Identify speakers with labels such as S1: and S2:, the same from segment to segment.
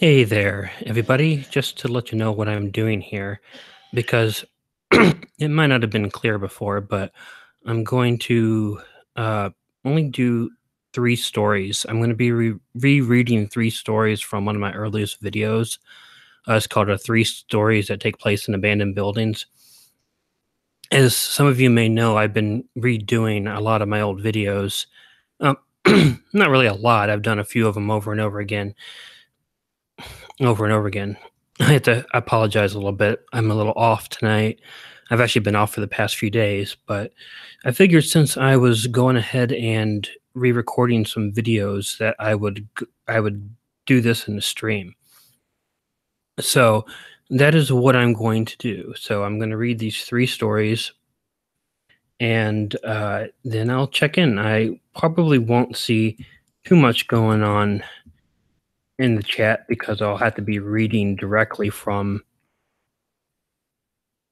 S1: Hey there, everybody. Just to let you know what I'm doing here, because it might not have been clear before, but I'm going to uh, only do three stories. I'm going to be rereading three stories from one of my earliest videos. It's called Three Stories That Take Place in Abandoned Buildings. As some of you may know, I've been redoing a lot of my old videos. Um, not really a lot. I've done a few of them over and over again over and over again. I have to apologize a little bit. I'm a little off tonight. I've actually been off for the past few days, but I figured since I was going ahead and re-recording some videos that I would do this in the stream. So that is what I'm going to do. So I'm going to read these three stories and then I'll check in. I probably won't see too much going on in the chat because I'll have to be reading directly from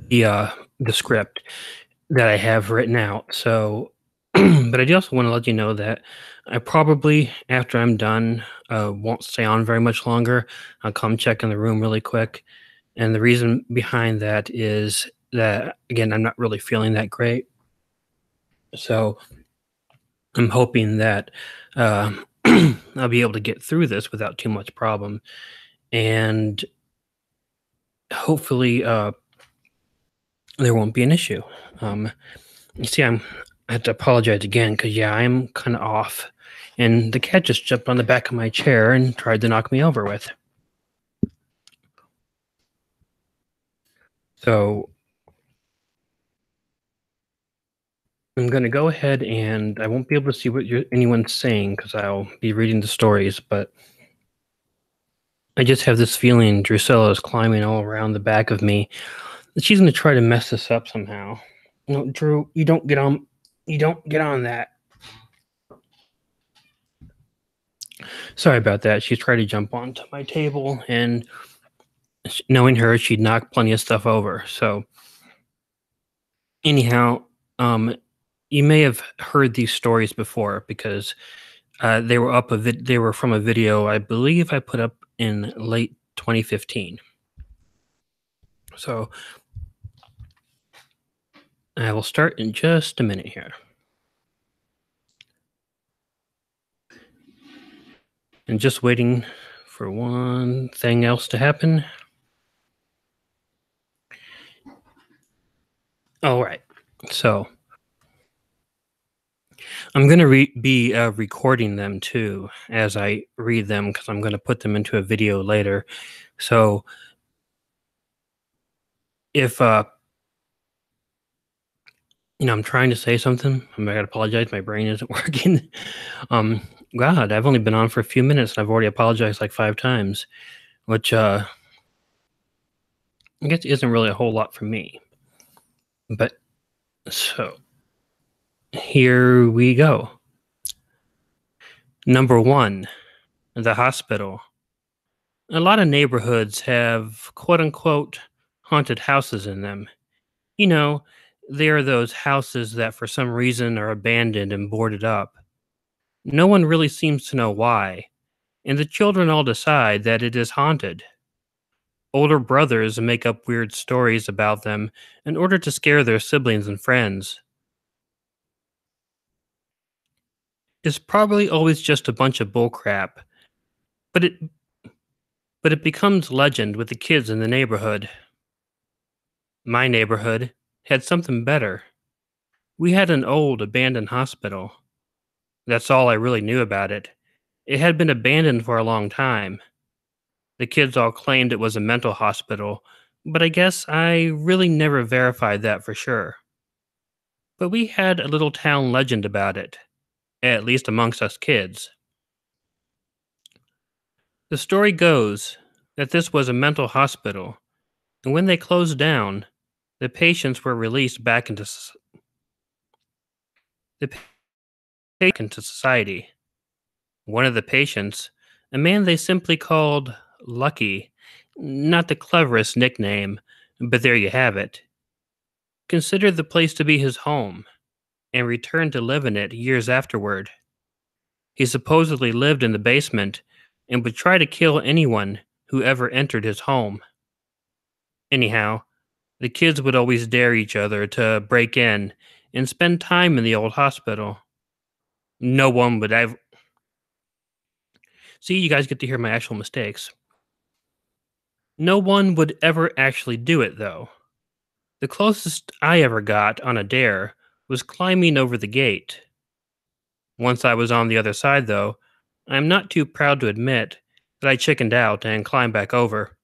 S1: the script that I have written out. So, but I do also want to let you know that I probably, after I'm done, won't stay on very much longer. I'll come check in the room really quick. And the reason behind that is that, again, I'm not really feeling that great. So I'm hoping that uh, I'll be able to get through this without too much problem. And hopefully, there won't be an issue. Um, You see, I have to apologize again because yeah, I'm kind of off, and the cat just jumped on the back of my chair and tried to knock me over with. So I'm going to go ahead and I won't be able to see what anyone's saying because I'll be reading the stories, but I just have this feeling Drusilla is climbing all around the back of me. That she's going to try to mess this up somehow. No, Drew, you don't get on. You don't get on that. Sorry about that. She's trying to jump onto my table, and knowing her, she'd knock plenty of stuff over. So anyhow, um, you may have heard these stories before because they were from a video I believe I put up in late 2015. So I will start in just a minute here. And just waiting for one thing else to happen. All right. So I'm going to be recording them too as I read them because I'm going to put them into a video later. So if I'm trying to say something, I gotta apologize. My brain isn't working. um, God, I've only been on for a few minutes and I've already apologized like 5 times, which I guess isn't really a whole lot for me. But so here we go. Number one, the hospital. A lot of neighborhoods have quote unquote haunted houses in them. You know, they are those houses that for some reason are abandoned and boarded up. No one really seems to know why, and the children all decide that it is haunted. Older brothers make up weird stories about them in order to scare their siblings and friends. It's probably always just a bunch of bullcrap, but it becomes legend with the kids in the neighborhood. My neighborhood had something better. We had an old abandoned hospital. That's all I really knew about it. It had been abandoned for a long time. The kids all claimed it was a mental hospital, but I guess I really never verified that for sure. But we had a little town legend about it, at least amongst us kids. The story goes that this was a mental hospital, and when they closed down, the patients were released back the back into society. One of the patients, a man they simply called Lucky, not the cleverest nickname, but there you have it, considered the place to be his home and returned to live in it years afterward. He supposedly lived in the basement and would try to kill anyone who ever entered his home. Anyhow, the kids would always dare each other to break in and spend time in the old hospital. No one would ever see. You guys get to hear my actual mistakes. No one would ever actually do it, though. The closest I ever got on a dare was climbing over the gate. Once I was on the other side, though, I'm not too proud to admit that I chickened out and climbed back over.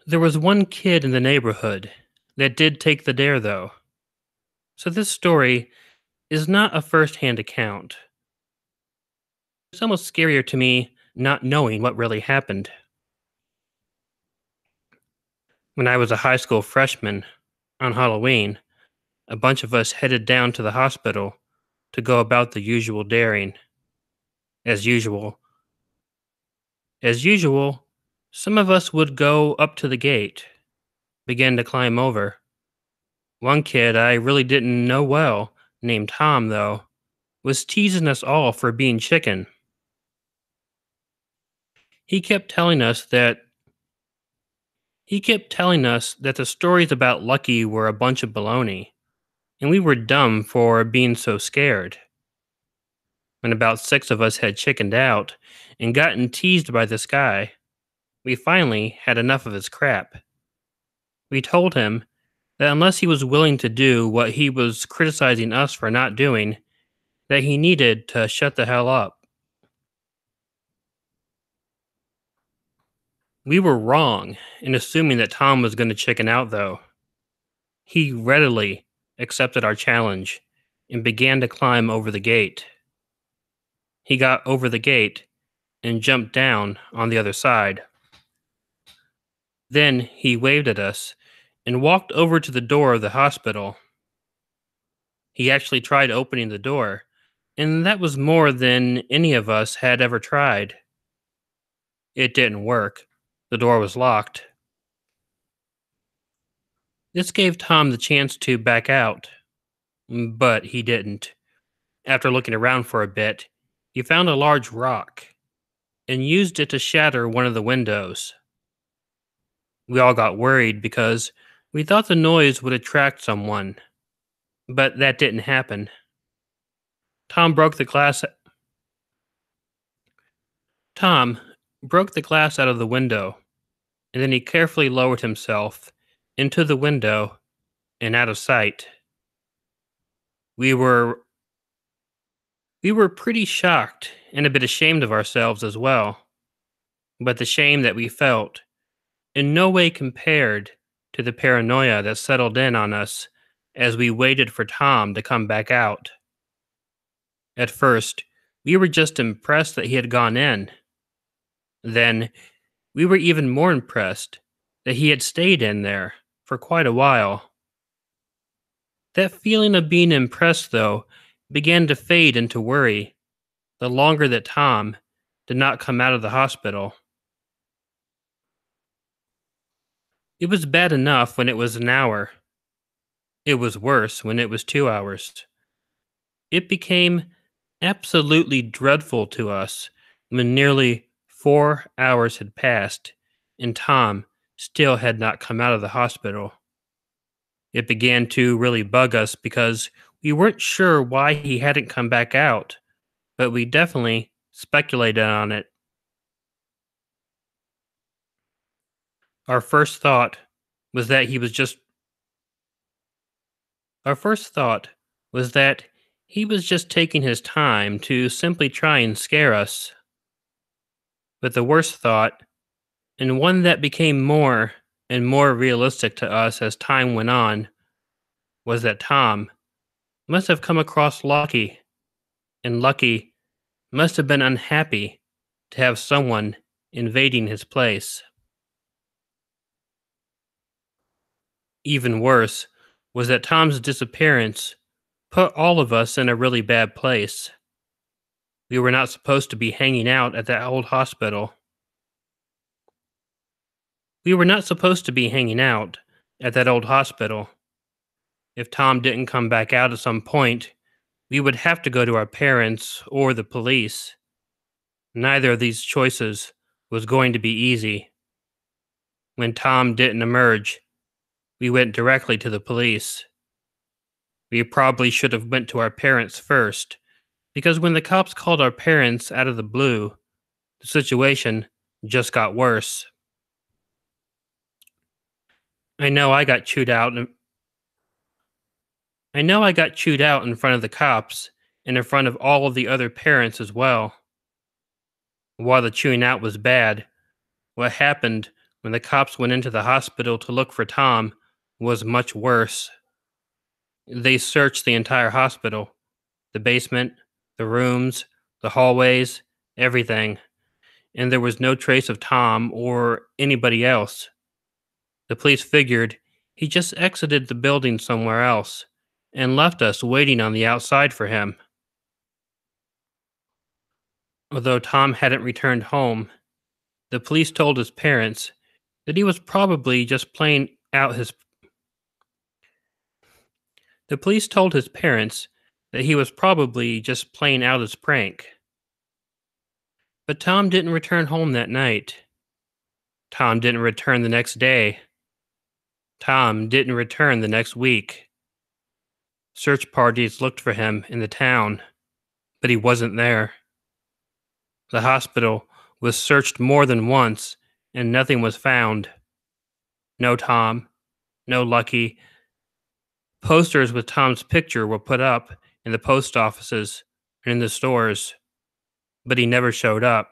S1: There was one kid in the neighborhood that did take the dare, though. So this story is not a first hand account. It's almost scarier to me not knowing what really happened. When I was a high school freshman on Halloween, a bunch of us headed down to the hospital to go about the usual daring. As usual, as usual, some of us would go up to the gate, begin to climb over. One kid I really didn't know well, named Tom though, was teasing us all for being chicken. He kept telling us that he kept telling us that the stories about Lucky were a bunch of baloney, and we were dumb for being so scared. When about six of us had chickened out and gotten teased by this guy, we finally had enough of his crap. We told him that unless he was willing to do what he was criticizing us for not doing, that he needed to shut the hell up. We were wrong in assuming that Tom was going to chicken out, though. He readily accepted our challenge and began to climb over the gate. He got over the gate and jumped down on the other side. Then he waved at us and walked over to the door of the hospital. He actually tried opening the door, and that was more than any of us had ever tried. It didn't work. The door was locked. This gave Tom the chance to back out, but he didn't. After looking around for a bit, he found a large rock and used it to shatter one of the windows. We all got worried because we thought the noise would attract someone, but that didn't happen. Tom broke the glass Tom broke the glass out of the window, and then he carefully lowered himself into the window and out of sight. We were we were pretty shocked and a bit ashamed of ourselves as well, but the shame that we felt in no way compared to the paranoia that settled in on us as we waited for Tom to come back out. At first, we were just impressed that he had gone in. Then, we were even more impressed that he had stayed in there for quite a while. That feeling of being impressed, though, began to fade into worry the longer that Tom did not come out of the hospital. It was bad enough when it was an hour. It was worse when it was 2 hours. It became absolutely dreadful to us when nearly 4 hours had passed and Tom still had not come out of the hospital. It began to really bug us because we weren't sure why he hadn't come back out, but we definitely speculated on it. Our first thought was that he was just our first thought was that he was just taking his time to simply try and scare us. But the worst thought, and one that became more and more realistic to us as time went on, was that Tom must have come across Lucky, and Lucky must have been unhappy to have someone invading his place. Even worse was that Tom's disappearance put all of us in a really bad place. We were not supposed to be hanging out at that old hospital. We were not supposed to be hanging out at that old hospital. If Tom didn't come back out at some point, We would have to go to our parents or the police. Neither of these choices was going to be easy. When Tom didn't emerge, we went directly to the police. We probably should have went to our parents first, because when the cops called our parents out of the blue, the situation just got worse. I know I got chewed out. I know I got chewed out in front of the cops and in front of all of the other parents as well. While the chewing out was bad, what happened when the cops went into the hospital to look for Tom was much worse. They searched the entire hospital, the basement, the rooms, the hallways, everything, and there was no trace of Tom or anybody else. The police figured he just exited the building somewhere else and left us waiting on the outside for him. Although Tom hadn't returned home, the police told his parents that he was probably just playing out his the police told his parents that he was probably just playing out his prank. But Tom didn't return home that night. Tom didn't return the next day. Tom didn't return the next week. Search parties looked for him in the town, but he wasn't there. The hospital was searched more than once, and nothing was found. No Tom, no Lucky. Posters with Tom's picture were put up in the post offices and in the stores, but he never showed up.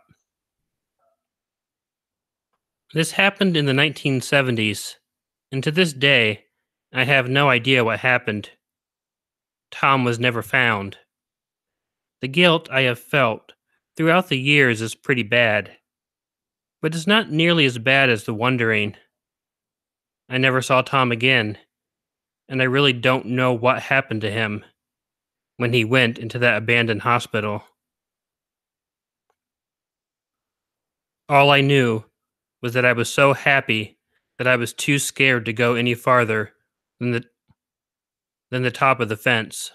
S1: This happened in the 1970s, and to this day, I have no idea what happened. Tom was never found. The guilt I have felt throughout the years is pretty bad, but it's not nearly as bad as the wondering. I never saw Tom again, and I really don't know what happened to him when he went into that abandoned hospital. All I knew was that I was so happy that I was too scared to go any farther than the top of the fence.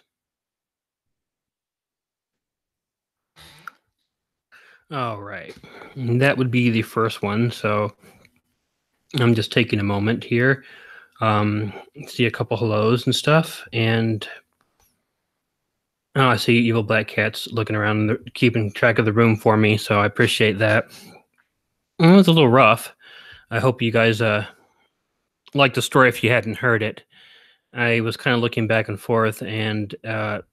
S1: All right. That would be the first one. So I'm just taking a moment here. See a couple hellos and stuff. And oh, I see evil black cats looking around, and keeping track of the room for me. So I appreciate that. It was a little rough. I hope you guys liked the story if you hadn't heard it. I was kind of looking back and forth, and I'm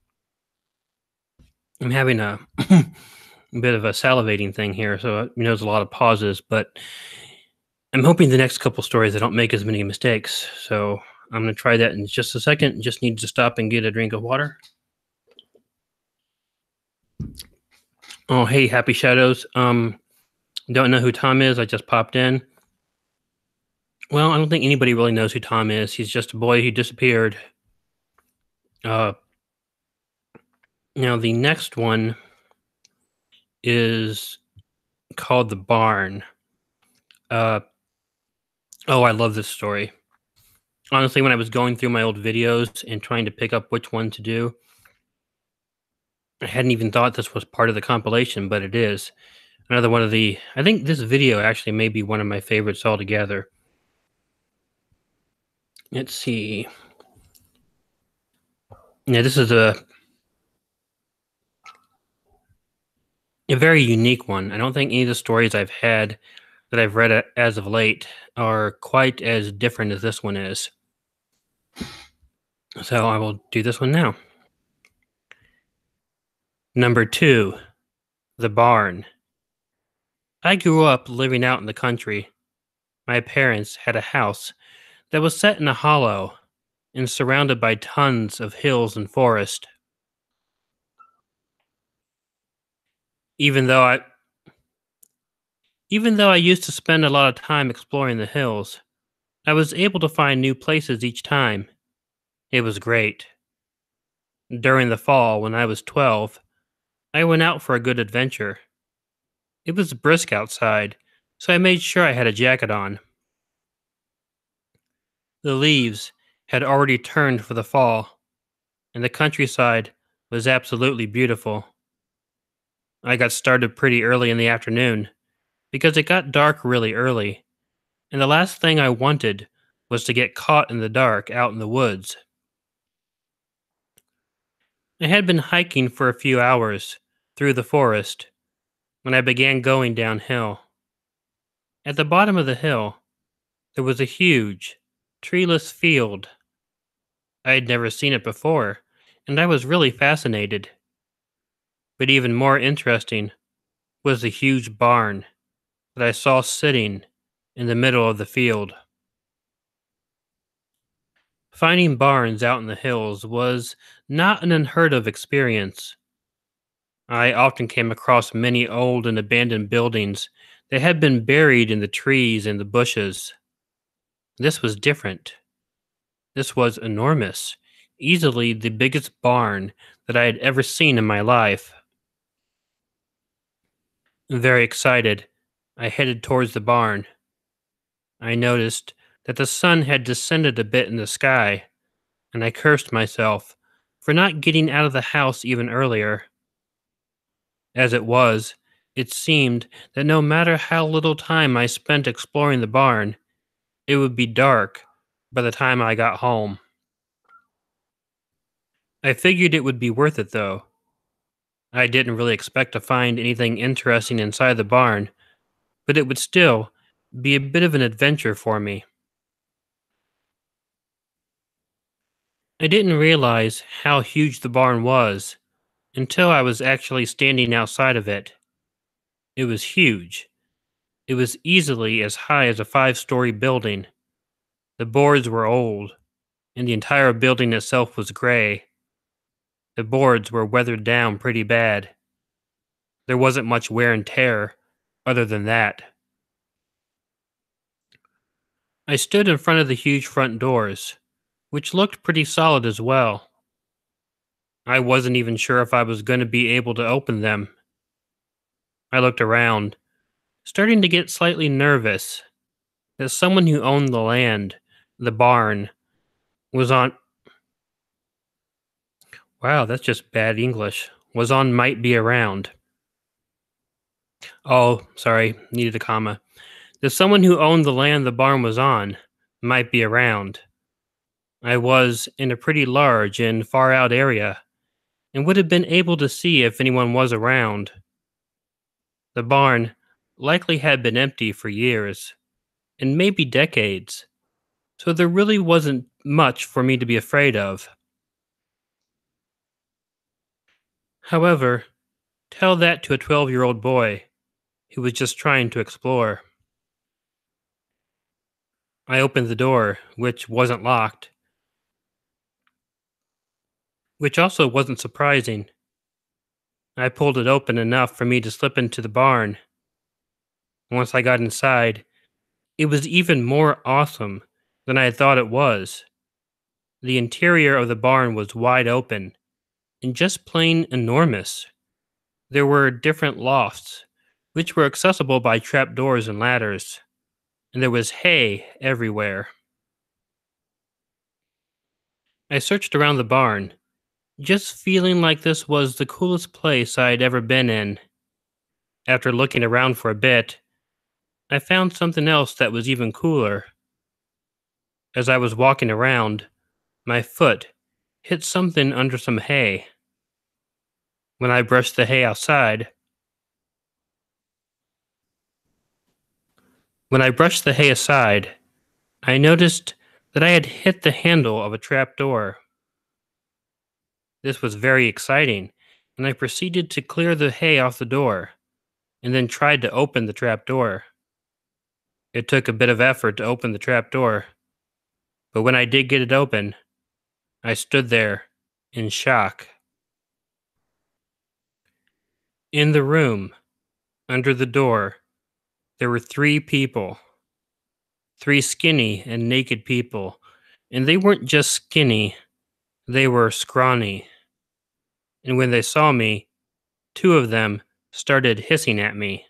S1: having a bit of a salivating thing here, so there's a lot of pauses, but I'm hoping the next couple stories I don't make as many mistakes. So I'm going to try that in just a second. Just need to stop and get a drink of water. Oh, hey, Happy Shadows. Don't know who Tom is. I just popped in. Well, I don't think anybody really knows who Tom is. He's just a boy who disappeared. Uh, Now the next one is called The Barn. Oh, I love this story. Honestly, when I was going through my old videos and trying to pick up which one to do, I hadn't even thought this was part of the compilation, but it is. Another one of the. I think this video actually may be one of my favorites altogether. Let's see. Yeah, this is a very unique one. I don't think any of the stories I've had that I've read as of late are quite as different as this one is. So I will do this one now. Number 2, The Barn. I grew up living out in the country. My parents had a house that was set in a hollow and surrounded by tons of hills and forest. Even though I even though I used to spend a lot of time exploring the hills, I was able to find new places each time. It was great. During the fall, when I was 12, I went out for a good adventure. It was brisk outside, so I made sure I had a jacket on. The leaves had already turned for the fall, and the countryside was absolutely beautiful. I got started pretty early in the afternoon because it got dark really early, and the last thing I wanted was to get caught in the dark out in the woods. I had been hiking for a few hours through the forest when I began going downhill. At the bottom of the hill, there was a huge, treeless field. I had never seen it before, and I was really fascinated. But even more interesting was the huge barn that I saw sitting in the middle of the field. Finding barns out in the hills was not an unheard of experience. I often came across many old and abandoned buildings that had been buried in the trees and the bushes. This was different. This was enormous, easily the biggest barn that I had ever seen in my life. Very excited, I headed towards the barn. I noticed that the sun had descended a bit in the sky, and I cursed myself for not getting out of the house even earlier. As it was, it seemed that no matter how little time I spent exploring the barn, it would be dark by the time I got home. I figured it would be worth it though. I didn't really expect to find anything interesting inside the barn, but it would still be a bit of an adventure for me. I didn't realize how huge the barn was until I was actually standing outside of it. It was huge. It was easily as high as a 5-story building. The boards were old, and the entire building itself was gray. The boards were weathered down pretty bad. There wasn't much wear and tear other than that. I stood in front of the huge front doors, which looked pretty solid as well. I wasn't even sure if I was going to be able to open them. I looked around, starting to get slightly nervous that someone who owned the land, the barn, was on. Wow, that's just bad English. Was on might be around. Oh, sorry, needed a comma. That someone who owned the land the barn was on might be around. I was in a pretty large and far out area and would have been able to see if anyone was around. The barn likely had been empty for years, and maybe decades, so there really wasn't much for me to be afraid of. However, tell that to a 12-year-old boy who was just trying to explore. I opened the door, which wasn't locked, which also wasn't surprising. I pulled it open enough for me to slip into the barn. Once I got inside, it was even more awesome than I had thought it was. The interior of the barn was wide open and just plain enormous. There were different lofts, which were accessible by trapdoors and ladders, and there was hay everywhere. I searched around the barn, just feeling like this was the coolest place I'd ever been in. After looking around for a bit, I found something else that was even cooler. As I was walking around, my foot hit something under some hay. When I brushed the hay outside, when I brushed the hay aside, I noticed that I had hit the handle of a trapdoor. This was very exciting, and I proceeded to clear the hay off the door, and then tried to open the trapdoor. It took a bit of effort to open the trapdoor, but when I did get it open, I stood there in shock. In the room, under the door, there were 3 people. 3 skinny and naked people. And they weren't just skinny, they were scrawny. And when they saw me, 2 of them started hissing at me.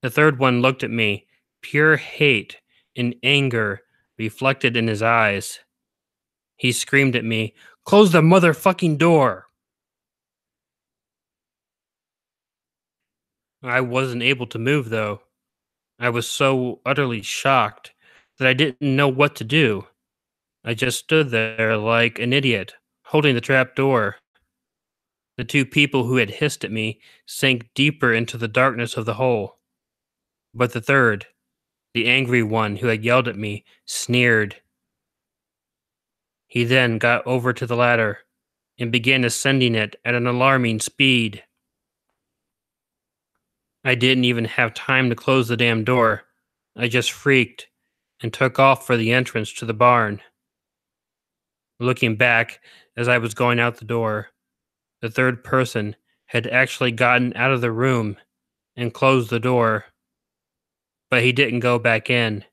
S1: The third one looked at me, pure hate and anger reflected in his eyes. He screamed at me, "Close the motherfucking door!" I wasn't able to move, though. I was so utterly shocked that I didn't know what to do. I just stood there like an idiot, holding the trap door. The two people who had hissed at me sank deeper into the darkness of the hole. But the third, the angry one who had yelled at me, sneered. He then got over to the ladder and began ascending it at an alarming speed. I didn't even have time to close the damn door. I just freaked and took off for the entrance to the barn. Looking back as I was going out the door, the third person had actually gotten out of the room and closed the door, but he didn't go back in.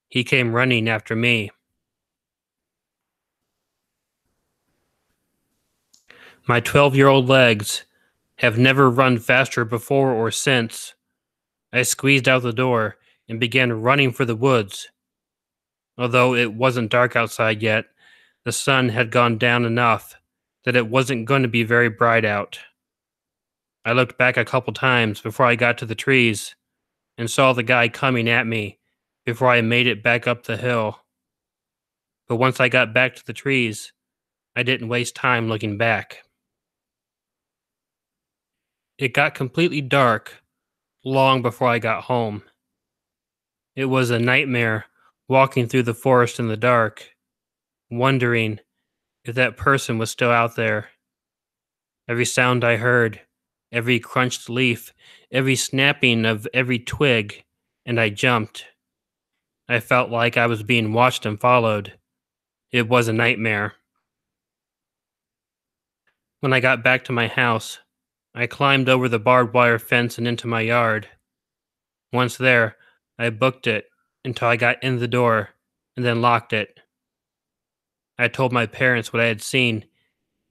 S1: He came running after me. My 12-year-old legs have never run faster before or since. I squeezed out the door and began running for the woods. Although it wasn't dark outside yet, the sun had gone down enough that it wasn't going to be very bright out. I looked back a couple times before I got to the trees and saw the guy coming at me before I made it back up the hill. But once I got back to the trees, I didn't waste time looking back. It got completely dark long before I got home. It was a nightmare walking through the forest in the dark, wondering if that person was still out there. Every sound I heard, every crunched leaf, every snapping of every twig, and I jumped. I felt like I was being watched and followed. It was a nightmare. When I got back to my house, I climbed over the barbed wire fence and into my yard. Once there, I booked it until I got in the door and then locked it. I told my parents what I had seen.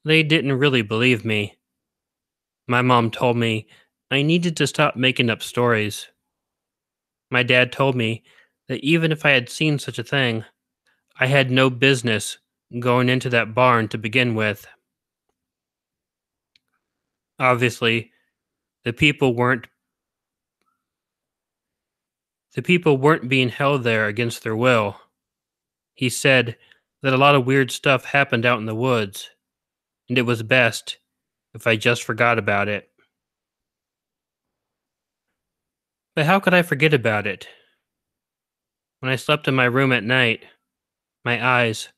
S1: They didn't really believe me. My mom told me I needed to stop making up stories. My dad told me that even if I had seen such a thing, I had no business going into that barn to begin with. Obviously, the people weren't the people weren't being held there against their will. He said that a lot of weird stuff happened out in the woods, and it was best if I just forgot about it. But how could I forget about it? When I slept in my room at night, my eyes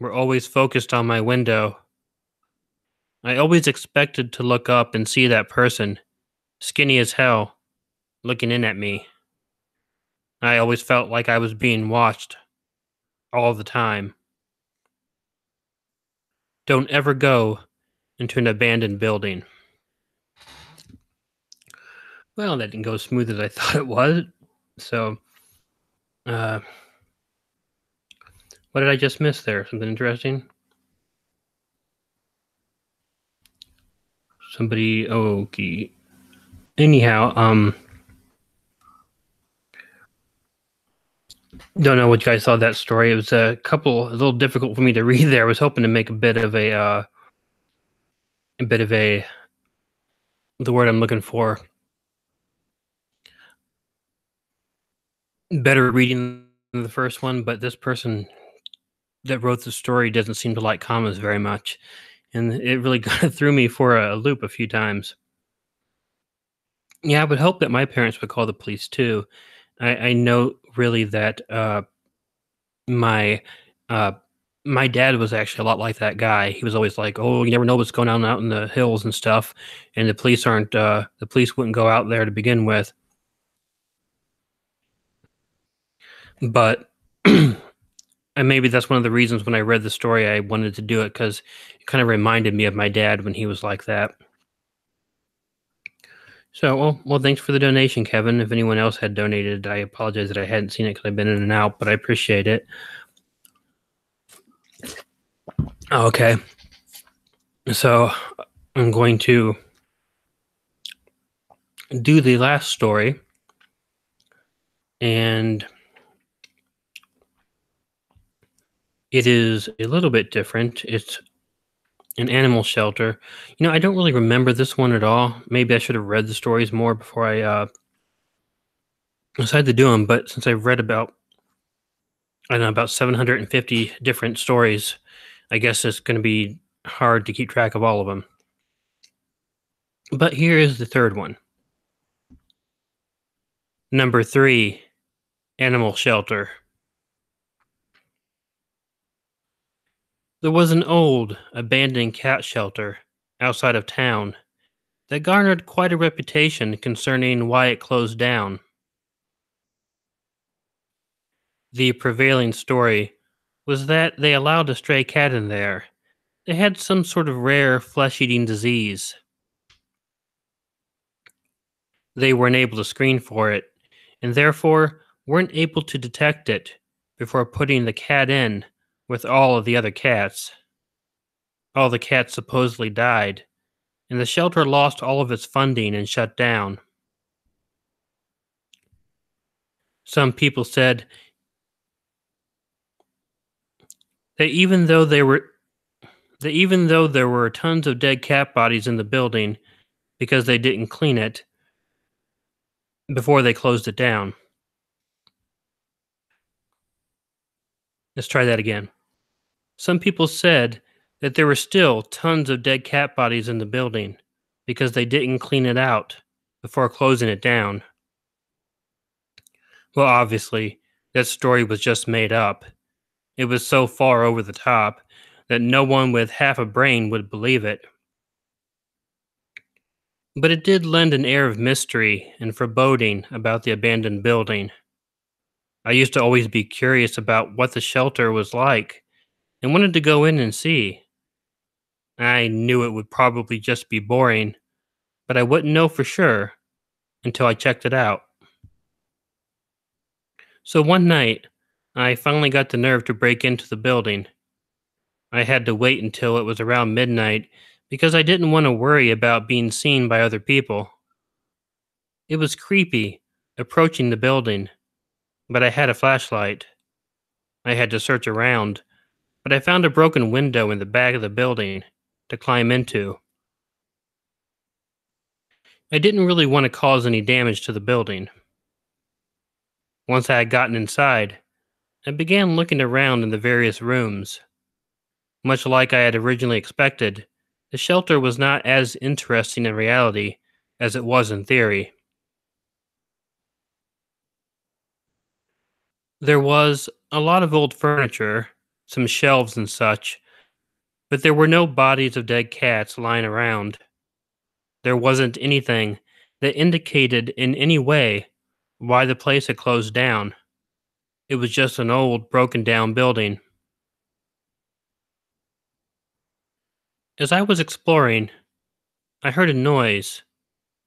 S1: were always focused on my window. I always expected to look up and see that person, skinny as hell, looking in at me. I always felt like I was being watched all the time. Don't ever go into an abandoned building. Well, that didn't go as smooth as I thought it was. So, uh, what did I just miss there? Something interesting? Somebody, okay. Anyhow, don't know what you guys saw that story. It was a little difficult for me to read there. I was hoping to make a bit of a, the word I'm looking for, better reading than the first one, but this person that wrote the story doesn't seem to like commas very much. And it really kind of threw me for a loop a few times. Yeah, I would hope that my parents would call the police too. I know really that my uh, my dad was actually a lot like that guy. He was always like, "Oh, you never know what's going on out in the hills and stuff," and the police wouldn't go out there to begin with. But and maybe that's one of the reasons when I read the story, I wanted to do it because it kind of reminded me of my dad when he was like that. So, well, thanks for the donation, Kevin. If anyone else had donated, I apologize that I hadn't seen it because I've been in and out, but I appreciate it. Okay, so I'm going to do the last story, and it is a little bit different. It's An animal shelter. I don't really remember this one at all. Maybe I should have read the stories more before I decided to do them. But since I've read about, I don't know, about 750 different stories, I guess it's going to be hard to keep track of all of them. But here is the third one. Number 3, animal shelter. There was an old, abandoned cat shelter outside of town that garnered quite a reputation concerning why it closed down. The prevailing story was that they allowed a stray cat in there. They had some sort of rare flesh eating disease. They weren't able to screen for it, and therefore weren't able to detect it before putting the cat in with all of the other cats. All the cats supposedly died, and the shelter lost all of its funding and shut down. Some people said that even though there were tons of dead cat bodies in the building because they didn't clean it before they closed it down. Let's try that again. Some people said that there were still tons of dead cat bodies in the building because they didn't clean it out before closing it down. Well, obviously, that story was just made up. It was so far over the top that no one with half a brain would believe it. But it did lend an air of mystery and foreboding about the abandoned building. I used to always be curious about what the shelter was like and wanted to go in and see. I knew it would probably just be boring, but I wouldn't know for sure until I checked it out. So one night, I finally got the nerve to break into the building. I had to wait until it was around midnight because I didn't want to worry about being seen by other people. It was creepy approaching the building, but I had a flashlight. I had to search around, but I found a broken window in the back of the building to climb into. I didn't really want to cause any damage to the building. Once I had gotten inside, I began looking around in the various rooms. Much like I had originally expected, the shelter was not as interesting in reality as it was in theory. There was a lot of old furniture, some shelves and such, but there were no bodies of dead cats lying around. There wasn't anything that indicated in any way why the place had closed down. It was just an old, broken down building. As I was exploring, I heard a noise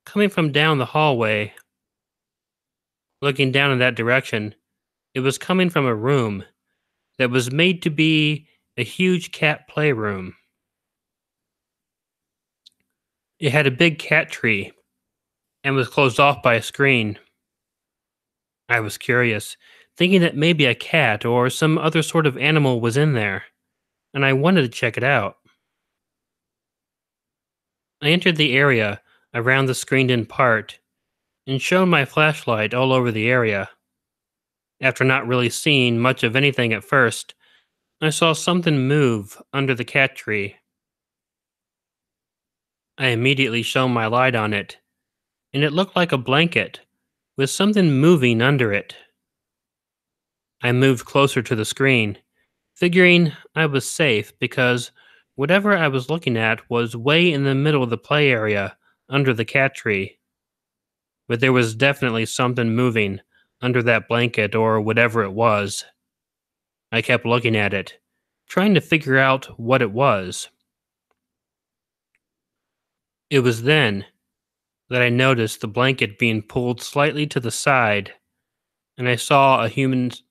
S1: coming from down the hallway. Looking down in that direction, it was coming from a room that was made to be a huge cat playroom. It had a big cat tree and was closed off by a screen. I was curious, thinking that maybe a cat or some other sort of animal was in there, and I wanted to check it out. I entered the area around the screened in part and shone my flashlight all over the area. After not really seeing much of anything at first, I saw something move under the cat tree. I immediately shone my light on it, and it looked like a blanket with something moving under it. I moved closer to the screen, figuring I was safe because whatever I was looking at was way in the middle of the play area under the cat tree. But there was definitely something moving under that blanket or whatever it was. I kept looking at it, trying to figure out what it was. It was then that I noticed the blanket being pulled slightly to the side, and I saw a human's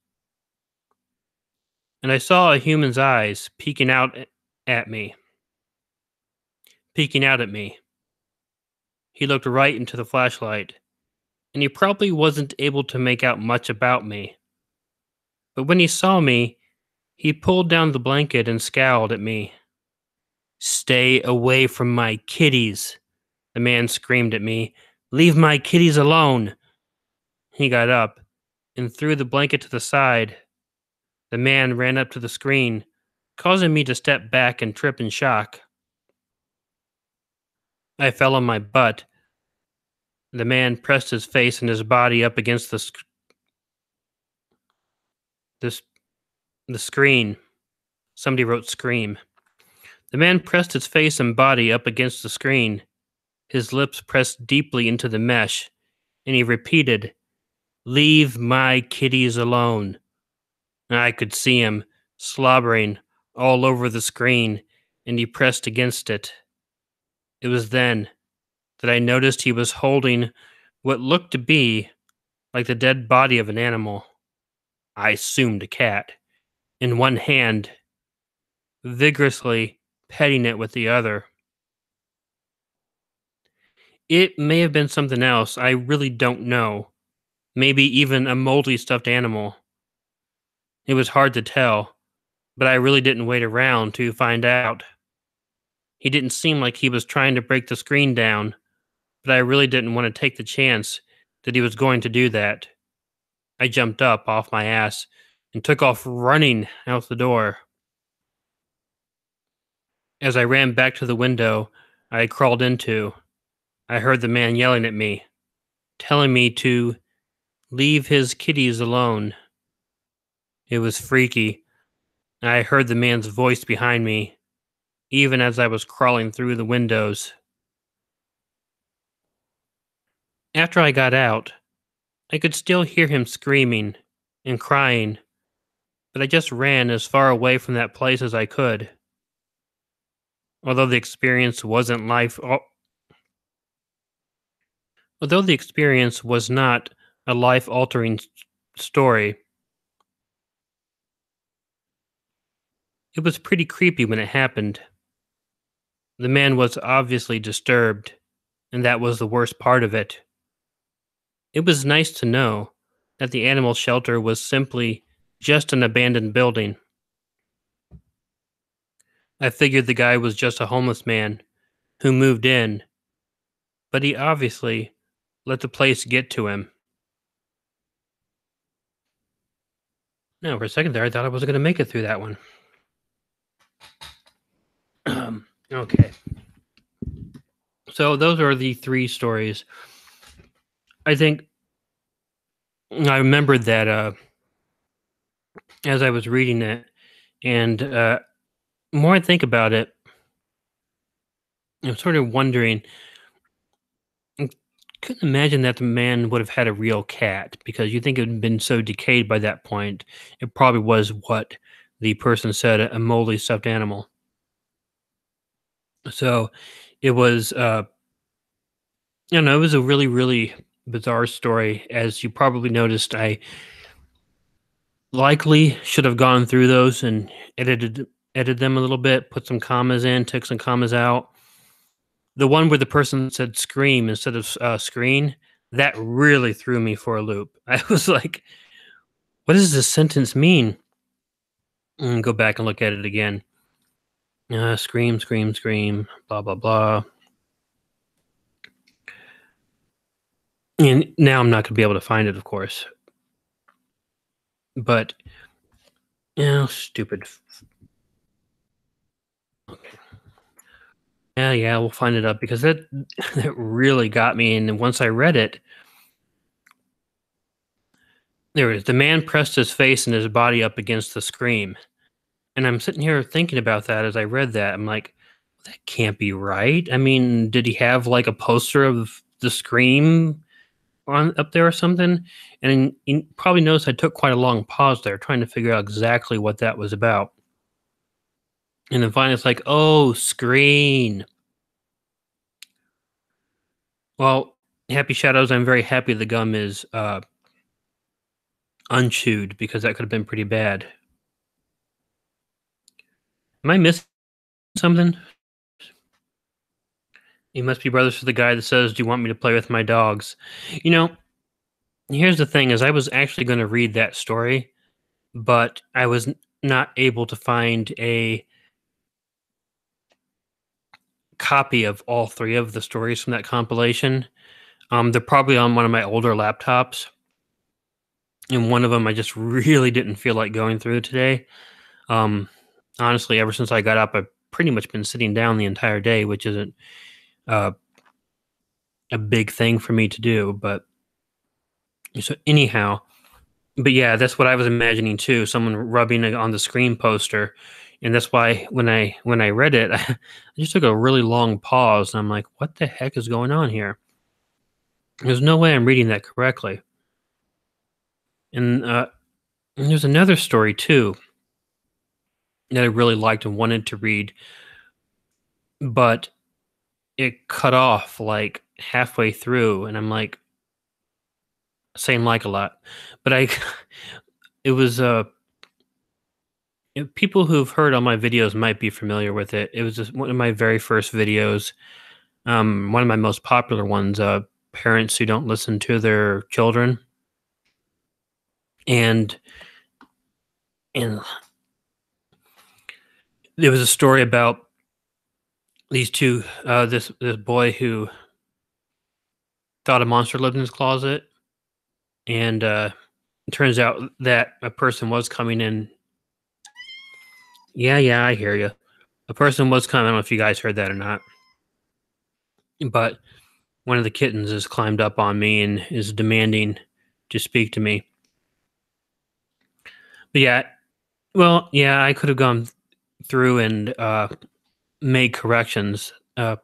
S1: eyes at me, peeking out at me. He looked right into the flashlight, and he probably wasn't able to make out much about me. But when he saw me, he pulled down the blanket and scowled at me, "Stay away from my kitties," the man screamed at me. "Leave my kitties alone." He got up and threw the blanket to the side. The man ran up to the screen, causing me to step back and trip in shock. I fell on my butt. The man pressed his face and his body up against the, the screen. Somebody wrote scream. The man pressed his face and body up against the screen. His lips pressed deeply into the mesh, and he repeated, "Leave my kitties alone." I could see him slobbering all over the screen, and he pressed against it. It was then that I noticed he was holding what looked to be like the dead body of an animal. I assumed a cat, in one hand, vigorously petting it with the other. It may have been something else, I really don't know. Maybe even a moldy stuffed animal. It was hard to tell, but I really didn't wait around to find out. He didn't seem like he was trying to break the screen down, but I really didn't want to take the chance that he was going to do that. I jumped up off my ass and took off running out the door. As I ran back to the window I had crawled into, I heard the man yelling at me, telling me to leave his kitties alone. It was freaky. I heard the man's voice behind me, even as I was crawling through the windows. After I got out, I could still hear him screaming and crying, but I just ran as far away from that place as I could. Although the experience wasn't life, although the experience was not a life-altering story, it was pretty creepy when it happened. The man was obviously disturbed, and that was the worst part of it. It was nice to know that the animal shelter was simply just an abandoned building. I figured the guy was just a homeless man who moved in, but he obviously let the place get to him. Now, for a second there, I thought I wasn't going to make it through that one. Okay. So, those are the three stories. I think I remembered that as I was reading it, and more I think about it, I'm sort of wondering. I couldn't imagine that the man would have had a real cat because you think it had been so decayed by that point. It probably was what the person said, a moldy stuffed animal. So it was, you know, it was a really, really bizarre story. As you probably noticed, I likely should have gone through those and edited them a little bit, put some commas in, took some commas out. The one where the person said "scream" instead of "screen," that really threw me for a loop. I was like, "What does this sentence mean?" And go back and look at it again. Scream, scream, scream, blah blah blah. And now I'm not gonna be able to find it, of course. But stupid. Okay. Yeah, we'll find it up because that that really got me. And then once I read it, there it is. The man pressed his face and his body up against the scream. And I'm sitting here thinking about that as I read that. I'm like, that can't be right. I mean, did he have like a poster of the Scream on up there or something? And you probably noticed I took quite a long pause there trying to figure out exactly what that was about. And then finally it's like, oh, screen. Well, Happy Shadows, I'm very happy the gum is unchewed because that could have been pretty bad. Am I missing something? You must be brothers to the guy that says, "Do you want me to play with my dogs?" You know, here's the thing: is I was actually going to read that story, but I was not able to find copy of all three of the stories from that compilation. They're probably on one of my older laptops, and one of them I just really didn't feel like going through today. Um, Honestly, ever since I got up, I've pretty much been sitting down the entire day, which isn't uh, a big thing for me to do. But so anyhow, but yeah, that's what I was imagining too. Someone rubbing it on the screen poster, and that's why when I read it, I just took a really long pause, and I'm like, "What the heck is going on here?" There's no way I'm reading that correctly. And there's another story too that I really liked and wanted to read, but it cut off like halfway through, and I'm like saying like a lot, but I it was people who've heard on my videos might be familiar with it. It was just one of my very first videos, one of my most popular ones. Parents who don't listen to their children, and and there was a story about these two. This boy who thought a monster lived in his closet, and it turns out that a person was coming in. Yeah, yeah, I hear you. A person was coming. I don't know if you guys heard that or not, but one of the kittens has climbed up on me and is demanding to speak to me. But yeah, well, yeah, I could have gone through and made corrections. I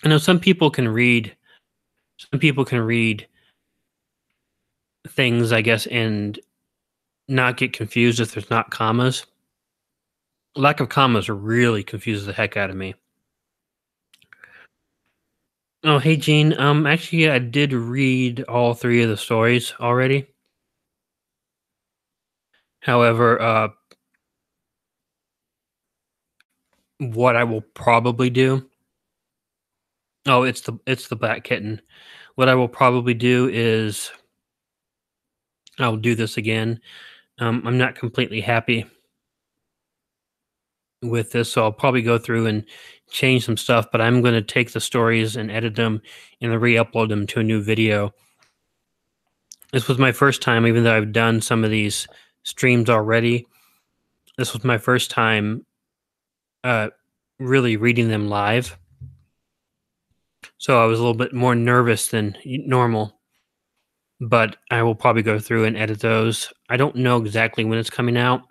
S1: know some people can read. Some people can read things, I guess, and not get confused if there's not commas. Lack of commas really confuses the heck out of me. Oh, hey, Gene. Actually, I did read all three of the stories already. However, what I will probably do. Oh, it's the black kitten. What I will probably do is I'll do this again. I'm not completely happy with this, so I'll probably go through and change some stuff. But I'm going to take the stories and edit them and then re-upload them to a new video. This was my first time, even though I've done some of these streams already. This was my first time uh, really reading them live. So I was a little bit more nervous than normal, but I will probably go through and edit those. I don't know exactly when it's coming out,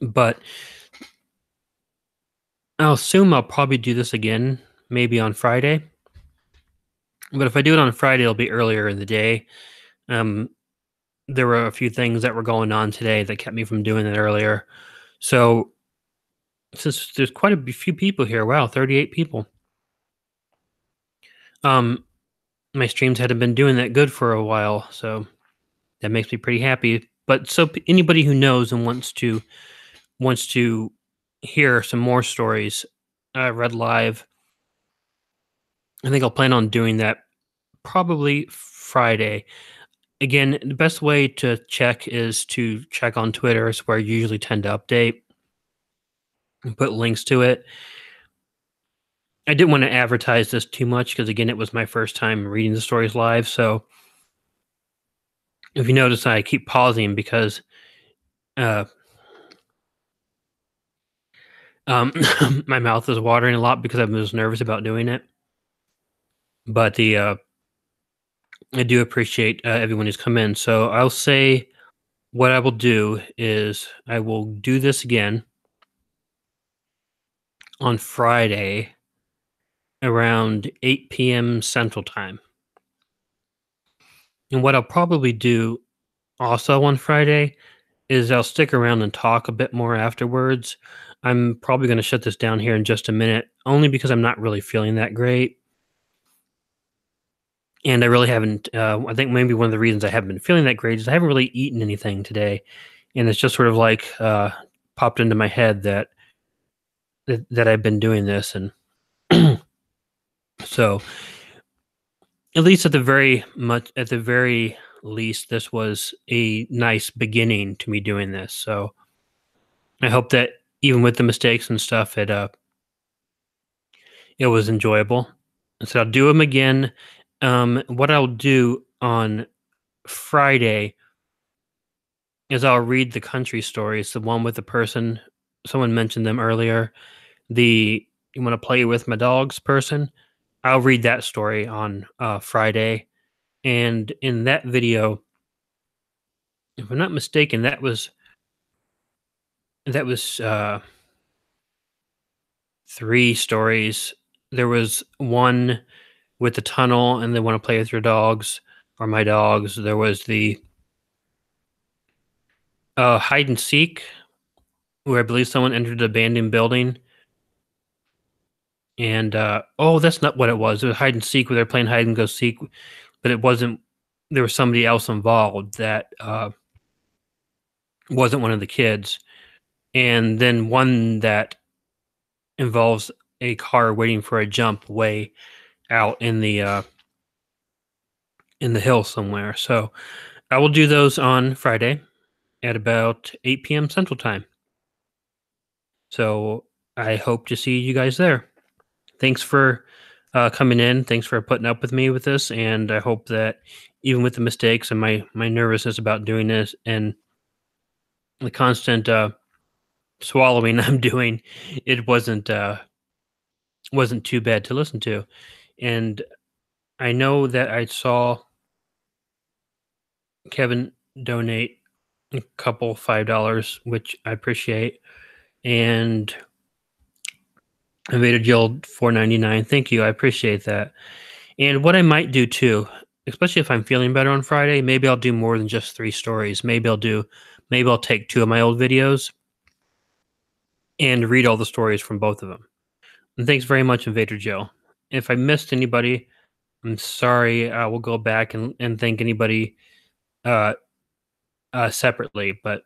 S1: but I'll assume I'll probably do this again, maybe on Friday. But if I do it on Friday, it'll be earlier in the day. Um, there were a few things that were going on today that kept me from doing it earlier. So since there's quite a few people here, wow, 38 people. Um, my streams hadn't been doing that good for a while, so that makes me pretty happy. But so anybody who knows and wants to hear some more stories read live, I think I'll plan on doing that probably Friday. Again, the best way to check is to check on Twitter. It's where I usually tend to update and put links to it. I didn't want to advertise this too much because, again, it was my first time reading the stories live. So if you notice, I keep pausing because uh, my mouth is watering a lot because I was nervous about doing it. But I do appreciate everyone who's come in. So I'll say what I will do is I will do this again on Friday around 8 p.m. Central Time. And what I'll probably do also on Friday is I'll stick around and talk a bit more afterwards. I'm probably going to shut this down here in just a minute, only because I'm not really feeling that great. And I really haven't, I think maybe one of the reasons I haven't been feeling that great is I haven't really eaten anything today. And it's just sort of like popped into my head that I've been doing this. And so at the very least, this was a nice beginning to me doing this. So I hope that even with the mistakes and stuff, It was enjoyable. So I'll do them again. What I'll do on Friday is I'll read the country stories, the one with the person, someone mentioned them earlier. The "You wanna play with my dogs" person, I'll read that story on, Friday, and in that video, if I'm not mistaken, that was 3 stories. There was one with the tunnel and "They wanna play with your dogs" or "my dogs." There was the, hide and seek, where I believe someone entered an abandoned building and, oh, that's not what it was. It was hide and seek where they're playing hide and go seek, but it wasn't, there was somebody else involved that, wasn't one of the kids. And then one that involves a car waiting for a jump way out in the hill somewhere. So I will do those on Friday at about 8 p.m. Central Time. So I hope to see you guys there. Thanks for coming in. Thanks for putting up with me with this, and I hope that even with the mistakes and my nervousness about doing this and the constant swallowing I'm doing, it wasn't too bad to listen to. And I know that I saw Kevin donate a couple $5, which I appreciate, and Invader Guild 4.99. Thank you, I appreciate that. And what I might do too, especially if I'm feeling better on Friday, maybe I'll do more than just 3 stories. Maybe I'll take 2 of my old videos and read all the stories from both of them. And thanks very much, Invader Joe. If I missed anybody, I'm sorry. I will go back and thank anybody uh, separately. But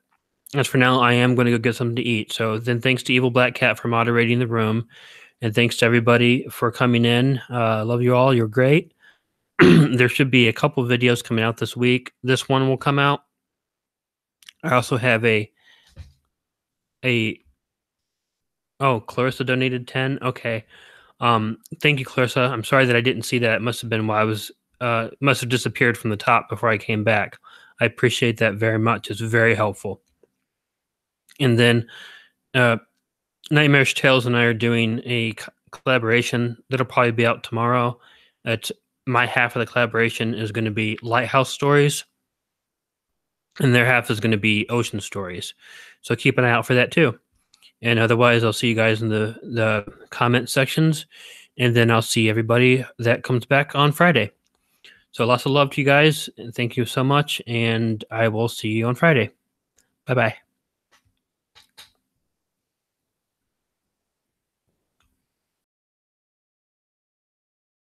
S1: as for now, I am going to go get something to eat. So then thanks to Evil Black Cat for moderating the room. And thanks to everybody for coming in. Love you all. You're great. There should be a couple videos coming out this week. This one will come out. I also have a oh, Clarissa donated 10. Okay. Thank you, Clarissa. I'm sorry that I didn't see that. It must have been while I was must have disappeared from the top before I came back. I appreciate that very much. It's very helpful. And then uh Nightmarish Tales and I are doing a collaboration that'll probably be out tomorrow. It's my half of the collaboration is going to be Lighthouse Stories, and their half is going to be Ocean Stories. So keep an eye out for that too. And otherwise, I'll see you guys in the comment sections, and then I'll see everybody that comes back on Friday. So lots of love to you guys, and thank you so much, and I will see you on Friday. Bye bye.